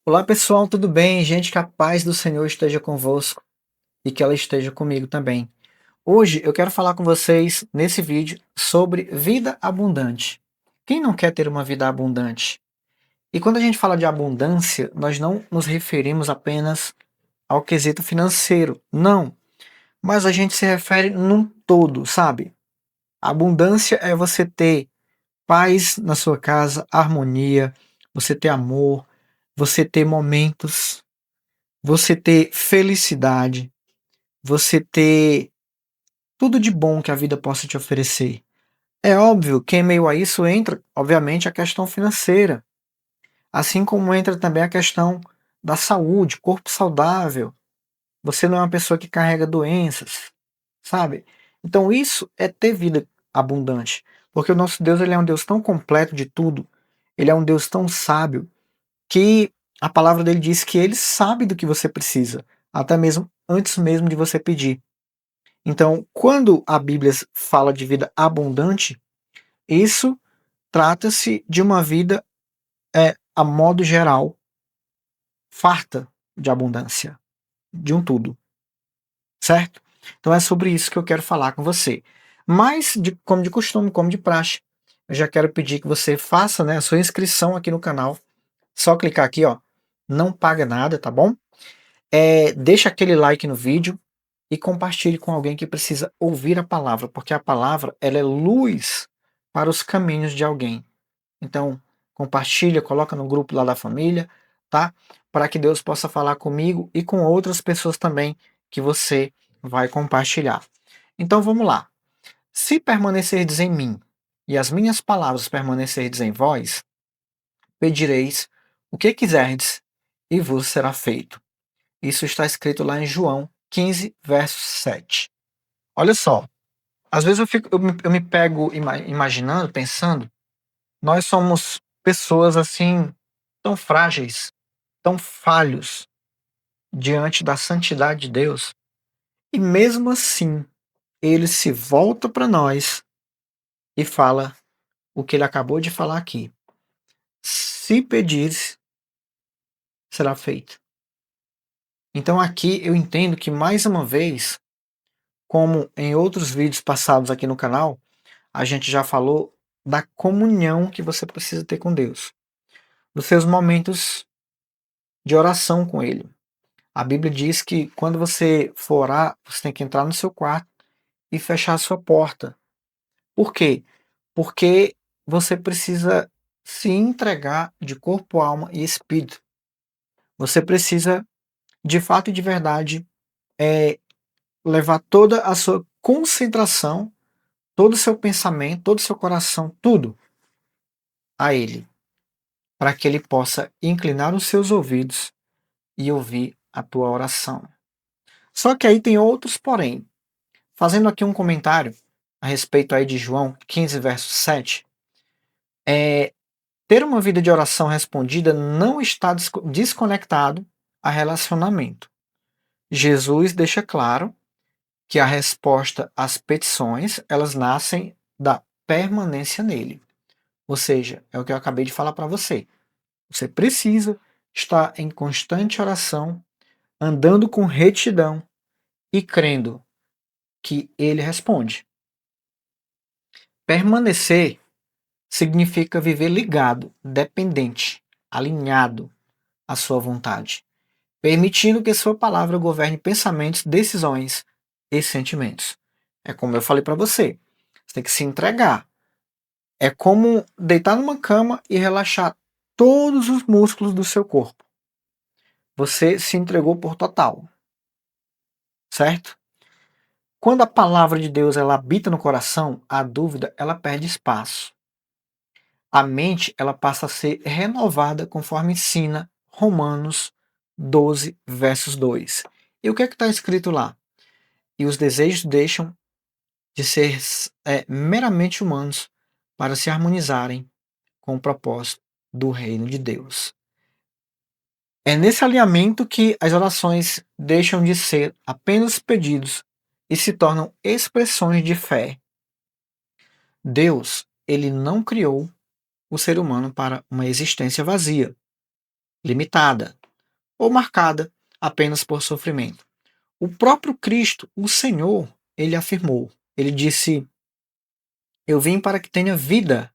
Olá pessoal, tudo bem? Gente, que a paz do Senhor esteja convosco e que ela esteja comigo também. Hoje eu quero falar com vocês nesse vídeo sobre vida abundante. Quem não quer ter uma vida abundante? E quando a gente fala de abundância, nós não nos referimos apenas ao quesito financeiro, não. Mas a gente se refere num todo, sabe? Abundância é você ter paz na sua casa, harmonia, você ter amor, você ter momentos, você ter felicidade, você ter tudo de bom que a vida possa te oferecer. É óbvio que em meio a isso entra, obviamente, a questão financeira, assim como entra também a questão da saúde, corpo saudável. Você não é uma pessoa que carrega doenças, sabe? Então isso é ter vida abundante, porque o nosso Deus ele é um Deus tão completo de tudo, ele é um Deus tão sábio que a palavra dele diz que ele sabe do que você precisa, até mesmo antes mesmo de você pedir. Então, quando a Bíblia fala de vida abundante, isso trata-se de uma vida, a modo geral, farta de abundância, de um tudo, certo? Então é sobre isso que eu quero falar com você. Mas, como de costume, como de praxe, eu já quero pedir que você faça, né, a sua inscrição aqui no canal. Só clicar aqui, ó, não paga nada, tá bom? Deixa aquele like no vídeo e compartilhe com alguém que precisa ouvir a palavra, porque a palavra ela é luz para os caminhos de alguém. Então, compartilha, coloca no grupo lá da família, tá? Para que Deus possa falar comigo e com outras pessoas também que você vai compartilhar. Então vamos lá. Se permanecerdes em mim e as minhas palavras permanecerdes em vós, pedireis o que quiserdes e vos será feito. Isso está escrito lá em João 15, verso 7. Olha só, às vezes eu me pego imaginando, pensando, nós somos pessoas assim, tão frágeis, tão falhos diante da santidade de Deus, e mesmo assim, ele se volta para nós e fala o que ele acabou de falar aqui. Se pedires, será feito. Então aqui eu entendo que mais uma vez, como em outros vídeos passados aqui no canal, a gente já falou da comunhão que você precisa ter com Deus, dos seus momentos de oração com Ele. A Bíblia diz que quando você for orar, você tem que entrar no seu quarto e fechar a sua porta. Por quê? Porque você precisa se entregar de corpo, alma e espírito. Você precisa, de fato e de verdade, levar toda a sua concentração, todo o seu pensamento, todo o seu coração, tudo a Ele, para que Ele possa inclinar os seus ouvidos e ouvir a tua oração. Só que aí tem outros porém. Fazendo aqui um comentário a respeito aí de João 15, verso 7, ter uma vida de oração respondida não está desconectado a relacionamento. Jesus deixa claro que a resposta às petições, elas nascem da permanência nele. Ou seja, é o que eu acabei de falar para você. Você precisa estar em constante oração, andando com retidão e crendo que ele responde. Permanecer significa viver ligado, dependente, alinhado à sua vontade, permitindo que sua palavra governe pensamentos, decisões e sentimentos. É como eu falei para você, você tem que se entregar. É como deitar numa cama e relaxar todos os músculos do seu corpo. Você se entregou por total, certo? Quando a palavra de Deus ela habita no coração, a dúvida ela perde espaço. A mente ela passa a ser renovada conforme ensina Romanos 12, versos 2. E o que é que está escrito lá? E os desejos deixam de ser meramente humanos para se harmonizarem com o propósito do reino de Deus. É nesse alinhamento que as orações deixam de ser apenas pedidos e se tornam expressões de fé. Deus, ele não criou o ser humano para uma existência vazia. limitada ou marcada apenas por sofrimento. O próprio Cristo, o Senhor, ele afirmou, ele disse: Eu vim para que tenha vida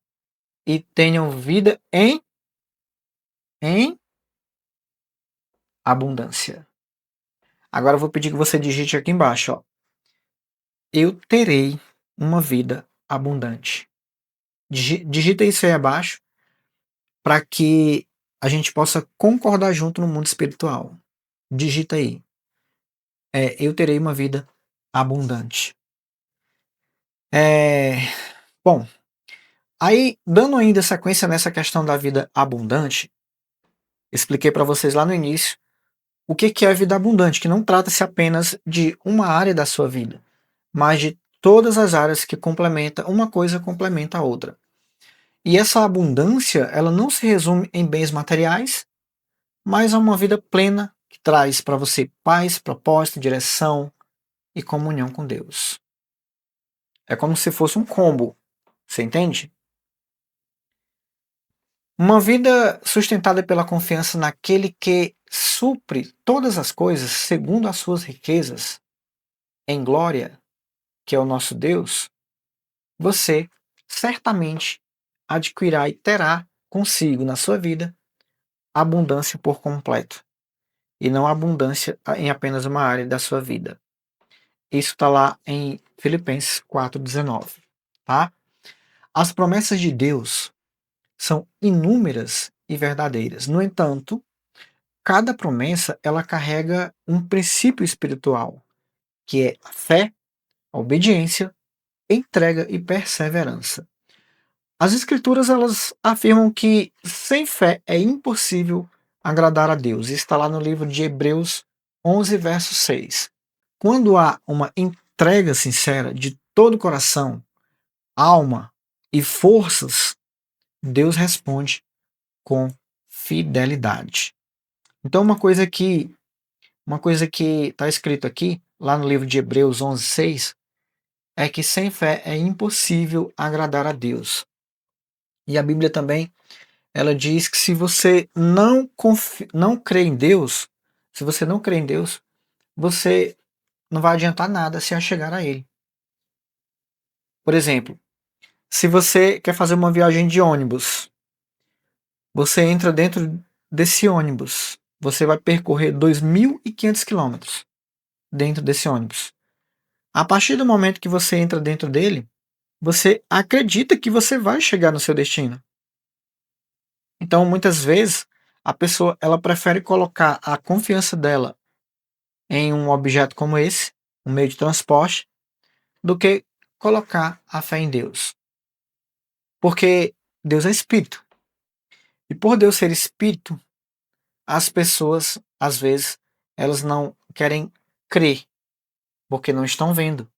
e tenham vida em abundância. Agora eu vou pedir que você digite aqui embaixo, ó. Eu terei uma vida abundante. Digita isso aí abaixo para que a gente possa concordar junto no mundo espiritual. Digita aí. Eu terei uma vida abundante. Bom, aí dando ainda sequência nessa questão da vida abundante, expliquei para vocês lá no início o que é a vida abundante, que não trata-se apenas de uma área da sua vida, mas de todas as áreas que complementa, uma coisa complementa a outra. E essa abundância, ela não se resume em bens materiais, mas a uma vida plena que traz para você paz, propósito, direção e comunhão com Deus. É como se fosse um combo, você entende? Uma vida sustentada pela confiança naquele que supre todas as coisas segundo as suas riquezas em glória, que é o nosso Deus, você certamente adquirirá e terá consigo na sua vida abundância por completo, e não abundância em apenas uma área da sua vida. Isso está lá em Filipenses 4,19. Tá? As promessas de Deus são inúmeras e verdadeiras. No entanto, cada promessa ela carrega um princípio espiritual, que é a fé, a obediência, entrega e perseverança. As escrituras elas afirmam que sem fé é impossível agradar a Deus. Isso está lá no livro de Hebreus 11, verso 6. Quando há uma entrega sincera de todo o coração, alma e forças, Deus responde com fidelidade. Então uma coisa que está escrito aqui, lá no livro de Hebreus 11, 6, é que sem fé é impossível agradar a Deus. E a Bíblia também, ela diz que se você não crê em Deus, se você não crê em Deus, você não vai adiantar nada se achegar a Ele. Por exemplo, se você quer fazer uma viagem de ônibus, você entra dentro desse ônibus, você vai percorrer 2.500 quilômetros dentro desse ônibus. A partir do momento que você entra dentro dele, você acredita que você vai chegar no seu destino. Então, muitas vezes, a pessoa ela prefere colocar a confiança dela em um objeto como esse, um meio de transporte, do que colocar a fé em Deus. Porque Deus é espírito. E por Deus ser espírito, as pessoas, às vezes, elas não querem crer, porque não estão vendo.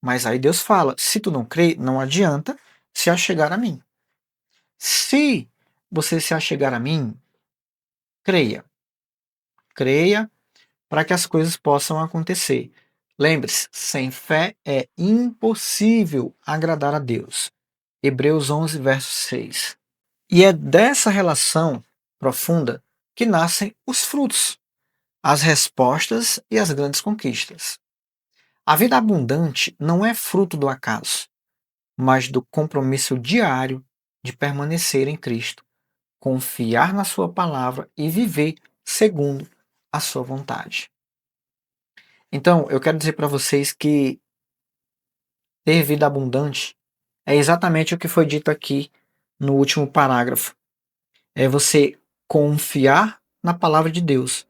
Mas aí Deus fala: se tu não crê, não adianta se achegar a mim. Se você se achegar a mim, creia. Creia para que as coisas possam acontecer. Lembre-se, sem fé é impossível agradar a Deus. Hebreus 11, verso 6. E é dessa relação profunda que nascem os frutos, as respostas e as grandes conquistas. A vida abundante não é fruto do acaso, mas do compromisso diário de permanecer em Cristo, confiar na Sua palavra e viver segundo a Sua vontade. Então, eu quero dizer para vocês que ter vida abundante é exatamente o que foi dito aqui no último parágrafo. É você confiar na palavra de Deus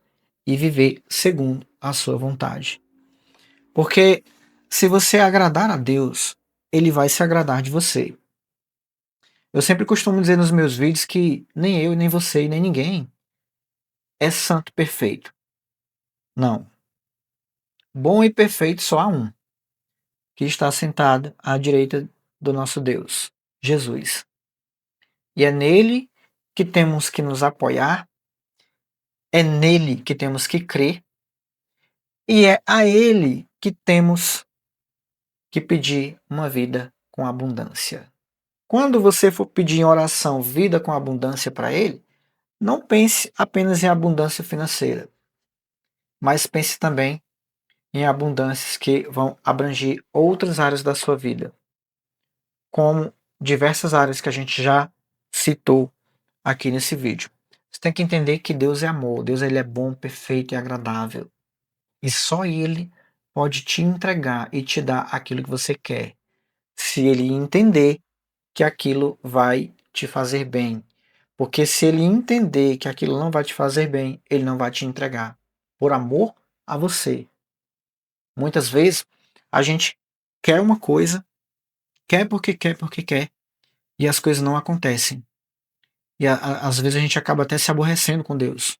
e viver segundo a sua vontade. Porque se você agradar a Deus, Ele vai se agradar de você. Eu sempre costumo dizer nos meus vídeos que nem eu, nem você, e nem ninguém é santo perfeito. Não. Bom e perfeito só há um, que está sentado à direita do nosso Deus, Jesus. E é nele que temos que nos apoiar, é nele que temos que crer, e é a ele que temos que pedir uma vida com abundância. Quando você for pedir em oração vida com abundância para ele, Não pense apenas em abundância financeira, mas pense também em abundâncias que vão abranger outras áreas da sua vida, como diversas áreas que a gente já citou aqui nesse vídeo. Você tem que entender que Deus é amor, Deus ele é bom, perfeito e agradável. E só Ele pode te entregar e te dar aquilo que você quer, se Ele entender que aquilo vai te fazer bem. Porque se Ele entender que aquilo não vai te fazer bem, Ele não vai te entregar. Por amor a você. Muitas vezes a gente quer uma coisa, quer porque quer, e as coisas não acontecem. E às vezes a gente acaba até se aborrecendo com Deus.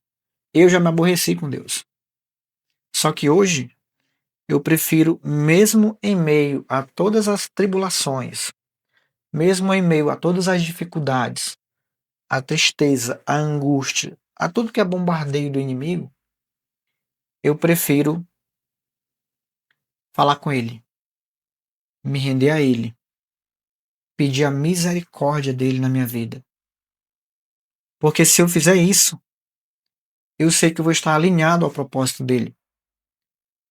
Eu já me aborreci com Deus. Só que hoje eu prefiro, mesmo em meio a todas as tribulações, mesmo em meio a todas as dificuldades, a tristeza, a angústia, a tudo que é bombardeio do inimigo, eu prefiro falar com Ele, me render a Ele, pedir a misericórdia dele na minha vida. Porque se eu fizer isso, eu sei que eu vou estar alinhado ao propósito dele.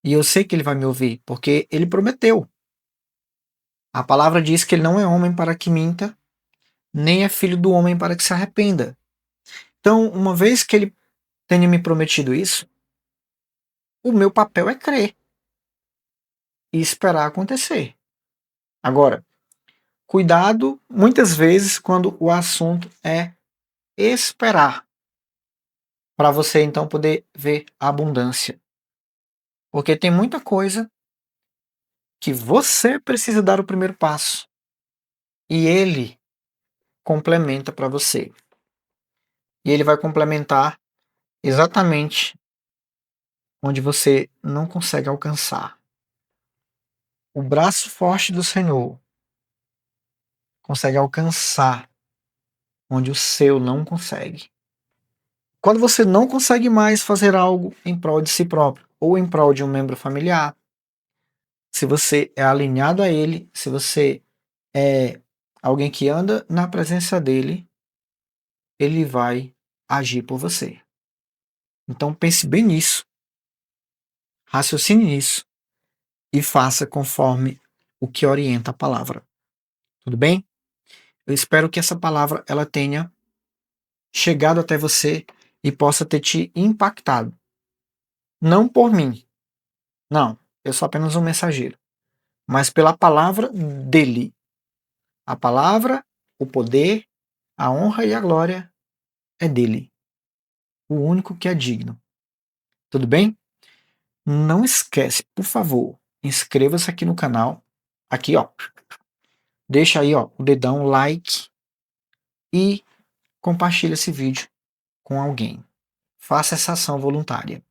E eu sei que ele vai me ouvir, porque ele prometeu. A palavra diz que ele não é homem para que minta, nem é filho do homem para que se arrependa. Então, uma vez que ele tenha me prometido isso, o meu papel é crer e esperar acontecer. Agora, cuidado muitas vezes quando o assunto é esperar, para você então poder ver a abundância. Porque tem muita coisa que você precisa dar o primeiro passo e ele complementa para você. E ele vai complementar exatamente onde você não consegue alcançar. O braço forte do Senhor consegue alcançar onde o seu não consegue. Quando você não consegue mais fazer algo em prol de si próprio ou em prol de um membro familiar, se você é alinhado a ele, se você é alguém que anda na presença dele, ele vai agir por você. Então pense bem nisso, raciocine nisso e faça conforme o que orienta a palavra. Tudo bem? Eu espero que essa palavra ela tenha chegado até você e possa ter te impactado. Não por mim, não, eu sou apenas um mensageiro, mas pela palavra dele. A palavra, o poder, a honra e a glória é dele, o único que é digno. Tudo bem? Não esquece, por favor, inscreva-se aqui no canal, aqui ó, deixa aí ó o dedão like e compartilhe esse vídeo com alguém. Faça essa ação voluntária.